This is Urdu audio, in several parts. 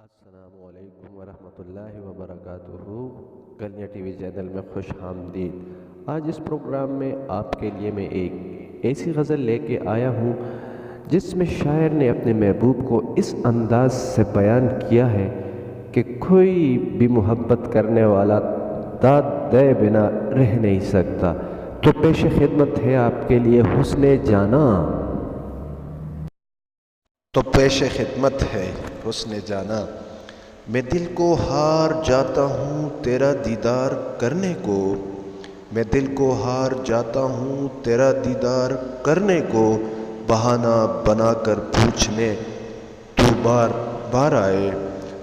السلام علیکم ورحمۃ اللہ وبرکاتہ۔ گلیاں ٹی وی چینل میں خوش آمدید۔ آج اس پروگرام میں آپ کے لیے میں ایک ایسی غزل لے کے آیا ہوں جس میں شاعر نے اپنے محبوب کو اس انداز سے بیان کیا ہے کہ کوئی بھی محبت کرنے والا داد دے بنا رہ نہیں سکتا۔ تو پیش خدمت ہے آپ کے لیے حسن جانا۔ میں دل کو ہار جاتا ہوں تیرا دیدار کرنے کو، میں دل کو ہار جاتا ہوں تیرا دیدار کرنے کو، بہانہ بنا کر پوچھنے تو بار بار آئے،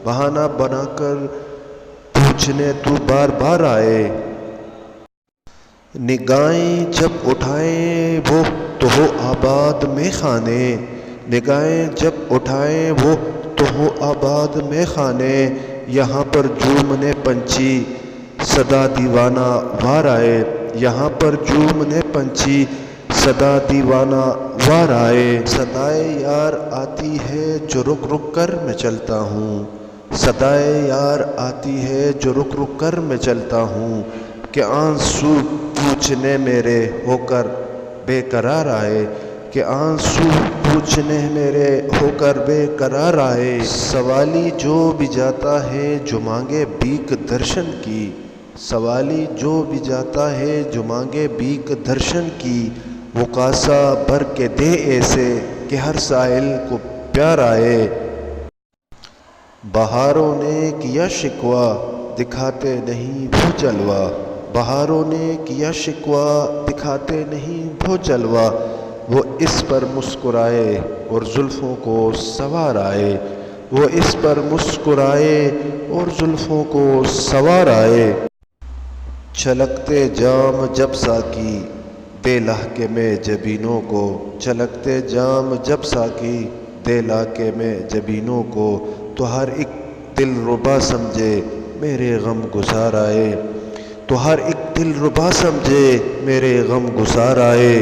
بہانہ بنا کر پوچھنے تو بار بار آئے۔ نگاہیں جب اٹھائیں وہ تو ہو آباد میں خانے، نگاہیں جب اٹھائیں وہ تو ہو آباد میں خانے، یہاں پر جھومنے پنچھی صدا دیوانہ وار آئے، یہاں پر جھومنے پنچھی صدا دیوانہ وار آئے۔ صدائے یار آتی ہے جو رک رک کر میں چلتا ہوں، صدائے یار آتی ہے جو رک رک کر میں چلتا ہوں، کہ آنسو پوچھنے میرے ہو کر بے قرار آئے، کہ آنسو پوچھنے میرے ہو کر بے قرار آئے۔ سوالی جو بھی جاتا ہے جو مانگے بھیک درشن کی، سوالی جو بھی جاتا ہے جو مانگے بھیک درشن کی، وہ کاسہ بھر کے دے ایسے کہ ہر سائل کو پیار آئے۔ بہاروں نے کیا شکوہ دکھاتے نہیں وہ جلوہ، بہاروں نے کیا شکوہ دکھاتے نہیں وہ جلوہ، وہ اس پر مسکرائے اور زلفوں کو سوار آئے، وہ اس پر مسکرائے اور زلفوں کو سوار آئے۔ چھلکتے جام جب ساقی دے لہکے میں جبینوں کو، چھلکتے جام جب ساقی دے لہکے میں جبینوں کو، تو ہر ایک دل ربا سمجھے میرے غم گسار آئے، تو ہر ایک دل ربا سمجھے میرے غم گسار آئے۔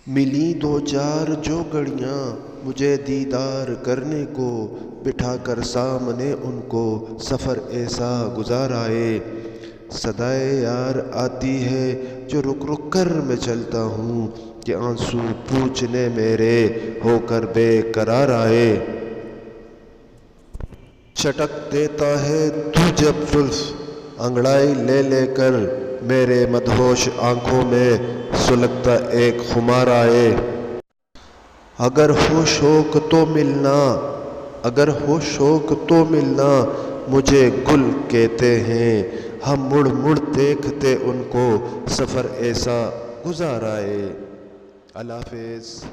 ملی دو چار جو گھڑیاں مجھے دیدار کرنے کو، بٹھا کر سامنے ان کو سفر ایسا گزار آئے۔ صدائے یار آتی ہے جو رک رک کر میں چلتا ہوں، کہ آنسو پوچھنے میرے ہو کر بے قرار آئے۔ چٹک دیتا ہے تو جب زلف انگڑائی لے لے کر، میرے مدہوش آنکھوں میں سلگتا ایک خمار آئے۔ اگر ہو شوق تو ملنا، اگر ہو شوق تو ملنا، مجھے گل کہتے ہیں، ہم مڑ مڑ دیکھتے ان کو سفر ایسا گزار آئے۔ اللہ حافظ۔